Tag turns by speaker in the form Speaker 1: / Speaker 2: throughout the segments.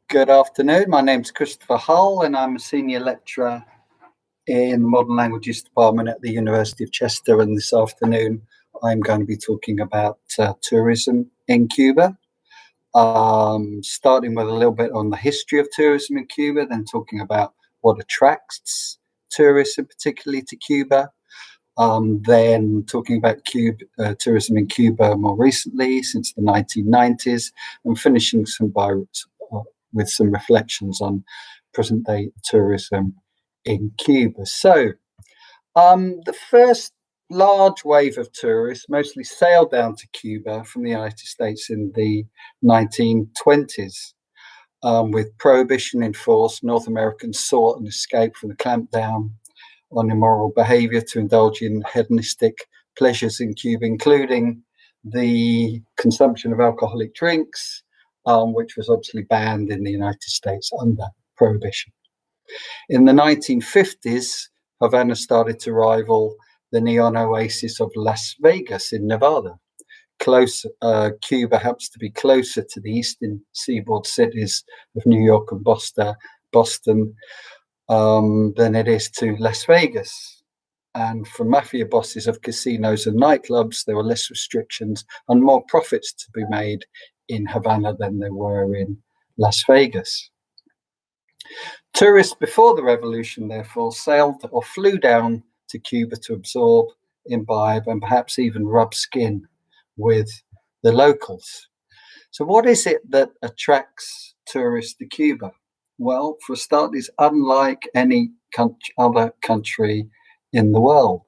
Speaker 1: Good afternoon. My name's Christopher Hull, and I'm a senior lecturer in the Modern Languages Department at the University of Chester. And this afternoon, I'm going to be talking about tourism in Cuba, starting with a little bit on the history of tourism in Cuba, then talking about what attracts tourism, particularly to Cuba, then talking about tourism in Cuba more recently, since the 1990s, and finishing with some reflections on present-day tourism in Cuba. So, the first large wave of tourists mostly sailed down to Cuba from the United States in the 1920s. With prohibition in force, North Americans sought an escape from the clampdown on immoral behavior to indulge in hedonistic pleasures in Cuba, including the consumption of alcoholic drinks, which was obviously banned in the United States under prohibition. In the 1950s, Havana started to rival the neon oasis of Las Vegas in Nevada. Cuba happens to be closer to the eastern seaboard cities of New York and Boston than it is to Las Vegas. And for mafia bosses of casinos and nightclubs, there were less restrictions and more profits to be made in Havana than there were in Las Vegas. Tourists before the revolution, therefore, sailed or flew down to Cuba to absorb, imbibe, and perhaps even rub skin with the locals. So what is it that attracts tourists to Cuba? Well, for a start, it's unlike any other country in the world.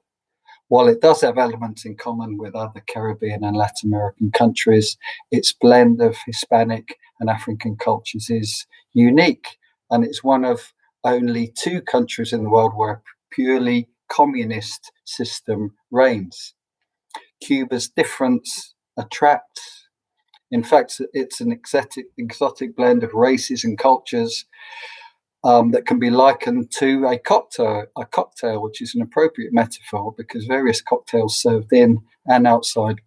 Speaker 1: While it does have elements in common with other Caribbean and Latin American countries, its blend of Hispanic and African cultures is unique, and it's one of only two countries in the world where a purely communist system reigns. Cuba's difference attracts. In fact, it's an exotic blend of races and cultures that can be likened to a cocktail, which is an appropriate metaphor because various cocktails served in and outside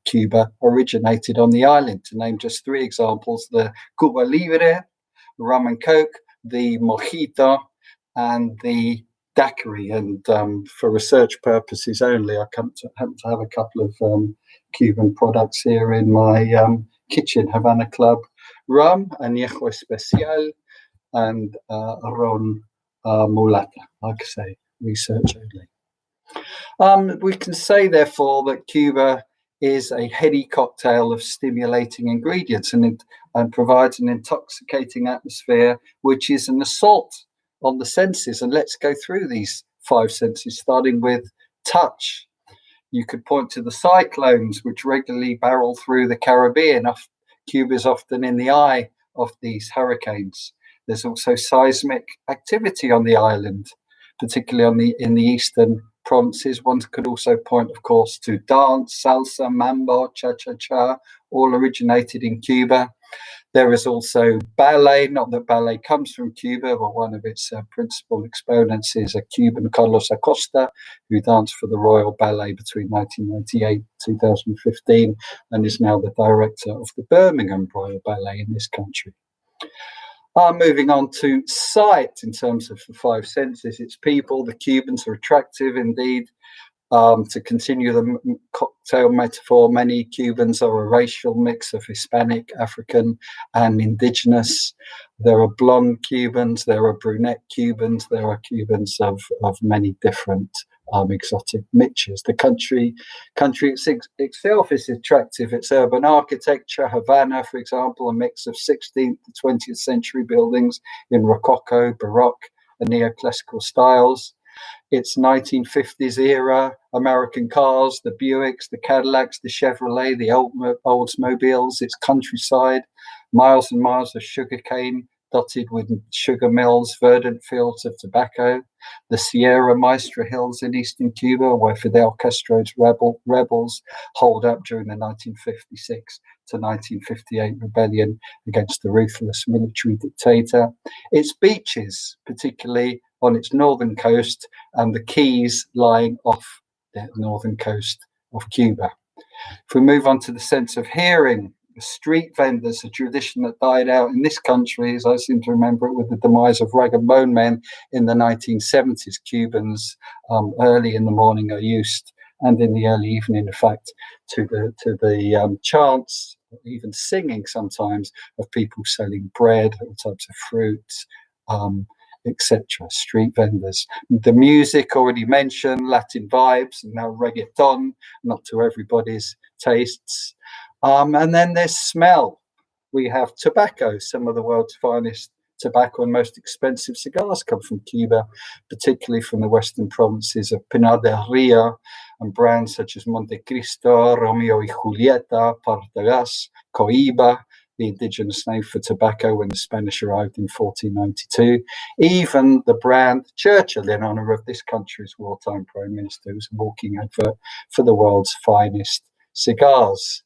Speaker 1: Cuba originated on the island. To name just three examples, the Cuba Libre, rum and coke, the mojito, and the daiquiri. And for research purposes only, I happen to have a couple of Cuban products here in my kitchen: Havana Club rum, Añejo Especial, and Ron Mulata. Like I say, research only. We can say, therefore, that Cuba is a heady cocktail of stimulating ingredients and provides an intoxicating atmosphere, which is an assault on the senses. And let's go through these five senses, starting with touch. You could point to the cyclones, which regularly barrel through the Caribbean. Cuba is often in the eye of these hurricanes. There's also seismic activity on the island, particularly in the eastern provinces. One could also point, of course, to dance, salsa, mambo, cha-cha-cha, all originated in Cuba. There is also ballet, not that ballet comes from Cuba, but one of its principal exponents is a Cuban, Carlos Acosta, who danced for the Royal Ballet between 1998 and 2015, and is now the director of the Birmingham Royal Ballet in this country. Moving on to sight, in terms of the five senses, it's people. The Cubans are attractive indeed. To continue the cocktail metaphor, many Cubans are a racial mix of Hispanic, African, and indigenous. There are blonde Cubans, there are brunette Cubans, there are Cubans of many different exotic mixtures. The country itself is attractive. Its urban architecture, Havana, for example, a mix of 16th to 20th century buildings in Rococo, Baroque, and neoclassical styles. Its 1950s era American cars, the Buicks, the Cadillacs, the Chevrolet, the Oldsmobiles, its countryside, miles and miles of sugarcane dotted with sugar mills, verdant fields of tobacco, the Sierra Maestra Hills in eastern Cuba, where Fidel Castro's rebels holed up during the 1956 to 1958 rebellion against the ruthless military dictator. Its beaches, particularly on its northern coast, and the Keys lying off the northern coast of Cuba. If we move on to the sense of hearing, Street vendors, a tradition that died out in this country, as I seem to remember it, with the demise of rag and bone men in the 1970s. Cubans early in the morning are used, and in the early evening, in fact, to the chants, even singing sometimes, of people selling bread, all types of fruits, etc. Street vendors. The music already mentioned, Latin vibes, and now reggaeton, not to everybody's tastes. And then there's smell. We have tobacco. Some of the world's finest tobacco and most expensive cigars come from Cuba, particularly from the western provinces of Pinar del Rio, and brands such as Montecristo, Romeo y Julieta, Partagas, Coiba, the indigenous name for tobacco when the Spanish arrived in 1492. Even the brand Churchill, in honour of this country's wartime prime minister, was a walking advert for the world's finest cigars.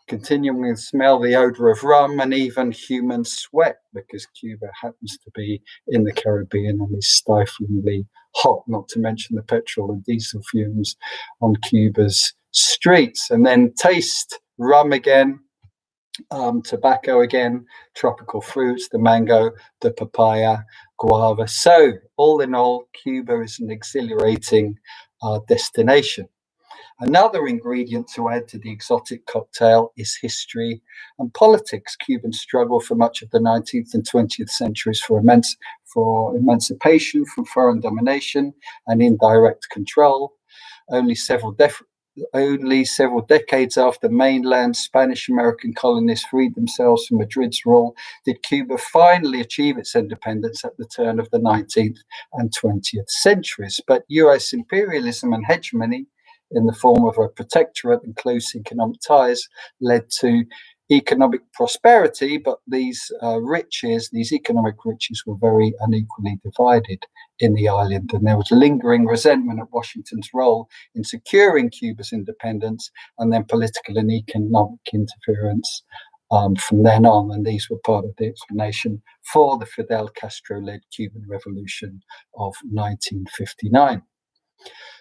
Speaker 1: Continuing with smell, the odor of rum, and even human sweat, because Cuba happens to be in the Caribbean and is stiflingly hot, not to mention the petrol and diesel fumes on Cuba's streets. And then taste, rum again, tobacco again, tropical fruits, the mango, the papaya, guava. So all in all, Cuba is an exhilarating destination. Another ingredient to add to the exotic cocktail is history and politics. Cubans struggled for much of the 19th and 20th centuries for emancipation from foreign domination and indirect control. Only several decades after mainland Spanish-American colonists freed themselves from Madrid's rule did Cuba finally achieve its independence at the turn of the 19th and 20th centuries. But US imperialism and hegemony in the form of a protectorate and close economic ties led to economic prosperity, but these economic riches were very unequally divided in the island, and there was lingering resentment at Washington's role in securing Cuba's independence, and then political and economic interference from then on, and these were part of the explanation for the Fidel Castro-led Cuban Revolution of 1959.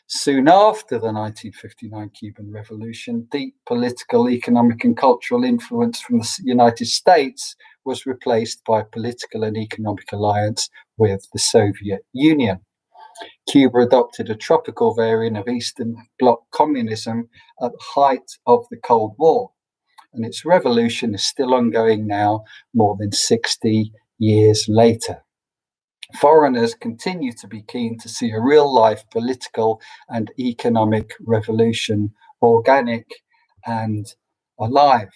Speaker 1: Soon after the 1959 Cuban Revolution, deep political, economic, and cultural influence from the United States was replaced by a political and economic alliance with the Soviet Union. Cuba adopted a tropical variant of Eastern Bloc communism at the height of the Cold War, and its revolution is still ongoing now, more than 60 years later. Foreigners continue to be keen to see a real-life political and economic revolution, organic and alive.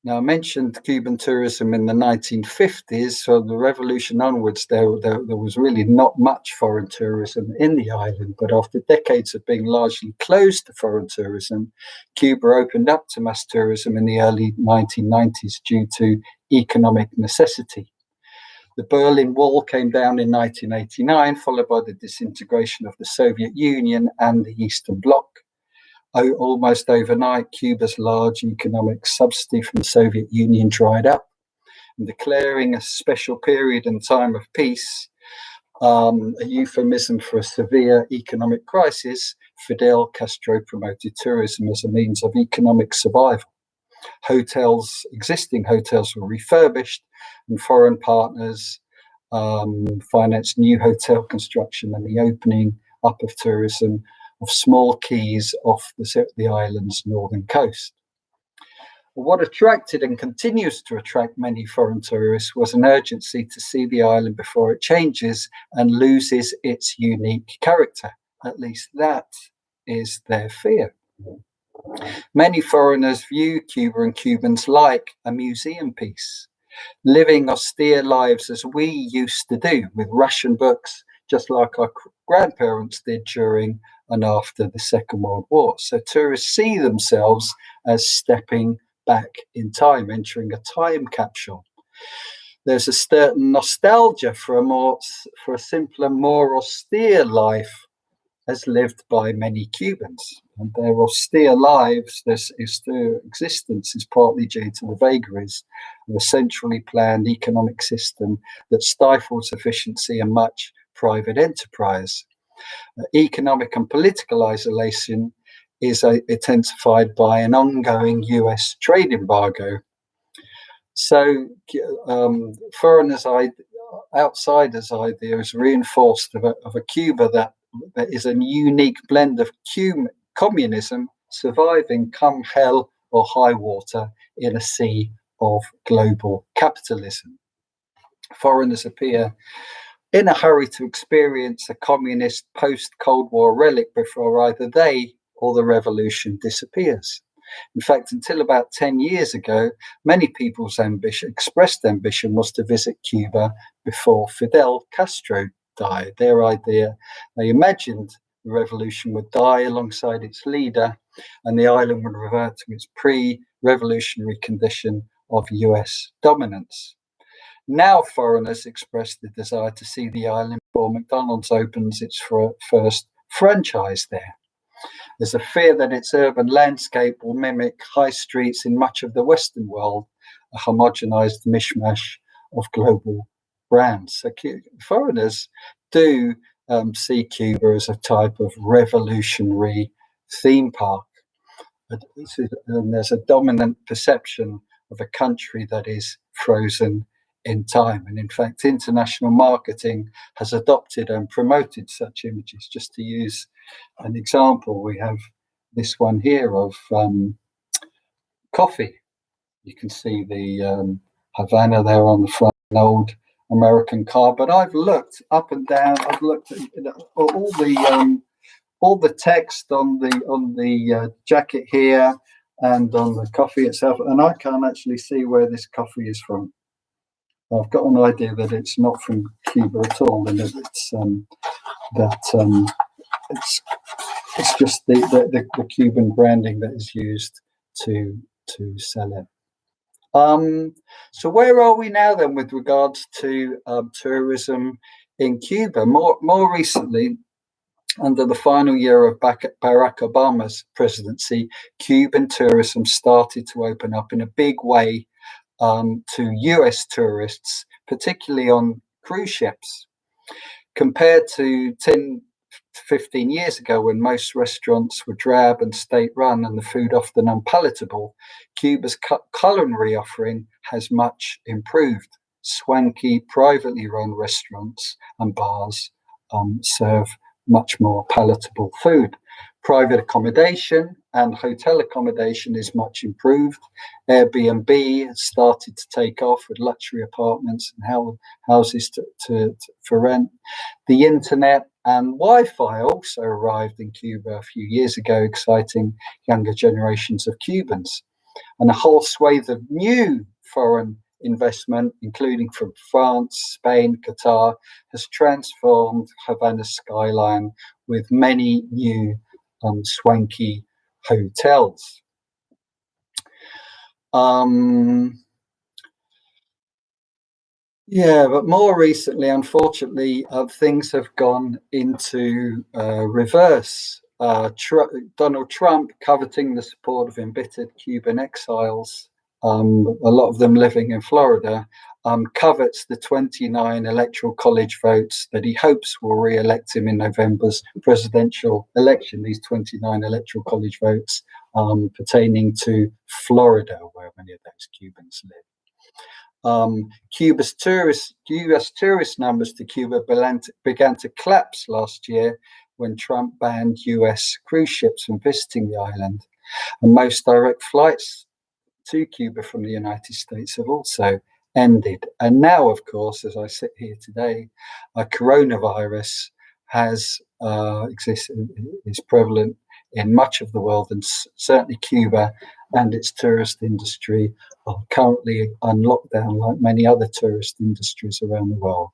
Speaker 1: Now, I mentioned Cuban tourism in the 1950s, so the revolution onwards, there was really not much foreign tourism in the island, but after decades of being largely closed to foreign tourism, Cuba opened up to mass tourism in the early 1990s due to economic necessity. The Berlin Wall came down in 1989, followed by the disintegration of the Soviet Union and the Eastern Bloc. Almost overnight, Cuba's large economic subsidy from the Soviet Union dried up. And declaring a special period and time of peace, a euphemism for a severe economic crisis, Fidel Castro promoted tourism as a means of economic survival. Existing hotels were refurbished, and foreign partners financed new hotel construction and the opening up of tourism of small keys off the island's northern coast. What attracted and continues to attract many foreign tourists was an urgency to see the island before it changes and loses its unique character. At least that is their fear. Many foreigners view Cuba and Cubans like a museum piece, living austere lives as we used to do, with Russian books, just like our grandparents did during and after the Second World War. So tourists see themselves as stepping back in time, entering a time capsule. There's a certain nostalgia for a simpler, more austere life as lived by many Cubans. And their austere lives, this existence is partly due to the vagaries of a centrally planned economic system that stifles efficiency and much private enterprise. Economic and political isolation is intensified by an ongoing US trade embargo. So foreigners' outsiders' idea is reinforced of a Cuba that is a unique blend of communism surviving come hell or high water in a sea of global capitalism. Foreigners appear in a hurry to experience a communist post-Cold War relic before either they or the revolution disappears. In fact, until about 10 years ago, many people's expressed ambition was to visit Cuba before Fidel Castro died. Their idea, they imagined the revolution would die alongside its leader and the island would revert to its pre-revolutionary condition of US dominance. Now foreigners express the desire to see the island before McDonald's opens its first franchise there. There's a fear that its urban landscape will mimic high streets in much of the Western world, a homogenized mishmash of global brands. So foreigners do see Cuba as a type of revolutionary theme park. And there's a dominant perception of a country that is frozen in time. And in fact, international marketing has adopted and promoted such images. Just to use an example, we have this one here of coffee. You can see the Havana there on the front, an old American car. But I've looked up and down. I've looked at all the text on the jacket here and on the coffee itself, and I can't actually see where this coffee is from. I've got an idea that it's not from Cuba at all, and that it's just the Cuban branding that is used to sell it. So where are we now then with regards to tourism in Cuba? More recently, under the final year of Barack Obama's presidency, Cuban tourism started to open up in a big way to US tourists, particularly on cruise ships. Compared to 10, 15 years ago, when most restaurants were drab and state-run and the food often unpalatable, Cuba's culinary offering has much improved. Swanky, privately run restaurants and bars serve much more palatable food. Private accommodation and hotel accommodation is much improved. Airbnb has started to take off with luxury apartments and houses for rent. The internet and Wi-Fi also arrived in Cuba a few years ago, exciting younger generations of Cubans. And a whole swathe of new foreign investment, including from France, Spain, Qatar, has transformed Havana's skyline with many new swanky hotels. Yeah, but more recently, unfortunately, things have gone into reverse. Donald Trump, coveting the support of embittered Cuban exiles, a lot of them living in Florida, covets the 29 electoral college votes that he hopes will re-elect him in November's presidential election. These 29 electoral college votes pertaining to Florida, where many of those Cubans live. US tourist numbers to Cuba began to collapse last year when Trump banned US cruise ships from visiting the island. And most direct flights to Cuba from the United States have also ended. And now, of course, as I sit here today, a coronavirus is prevalent in much of the world, and certainly Cuba and its tourist industry are currently on lockdown like many other tourist industries around the world.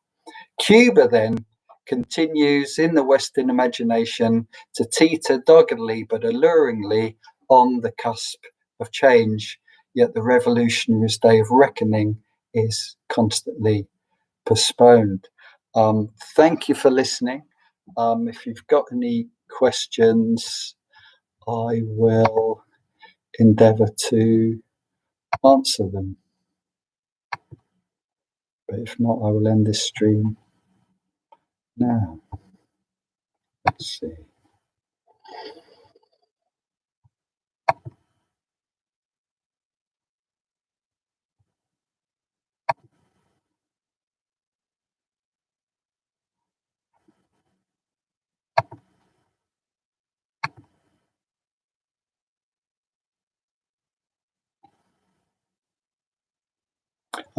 Speaker 1: Cuba then continues in the Western imagination to teeter doggedly but alluringly on the cusp of change, yet the revolutionary's day of reckoning is constantly postponed. Thank you for listening. If you've got any questions, I will endeavour to answer them. But if not, I will end this stream now. Let's see.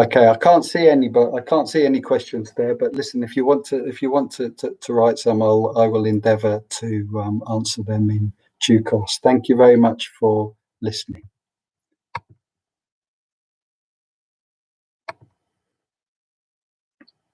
Speaker 1: Okay, I can't see any, but I can't see any questions there. But listen, if you want to write some, I will endeavour to answer them in due course. Thank you very much for listening.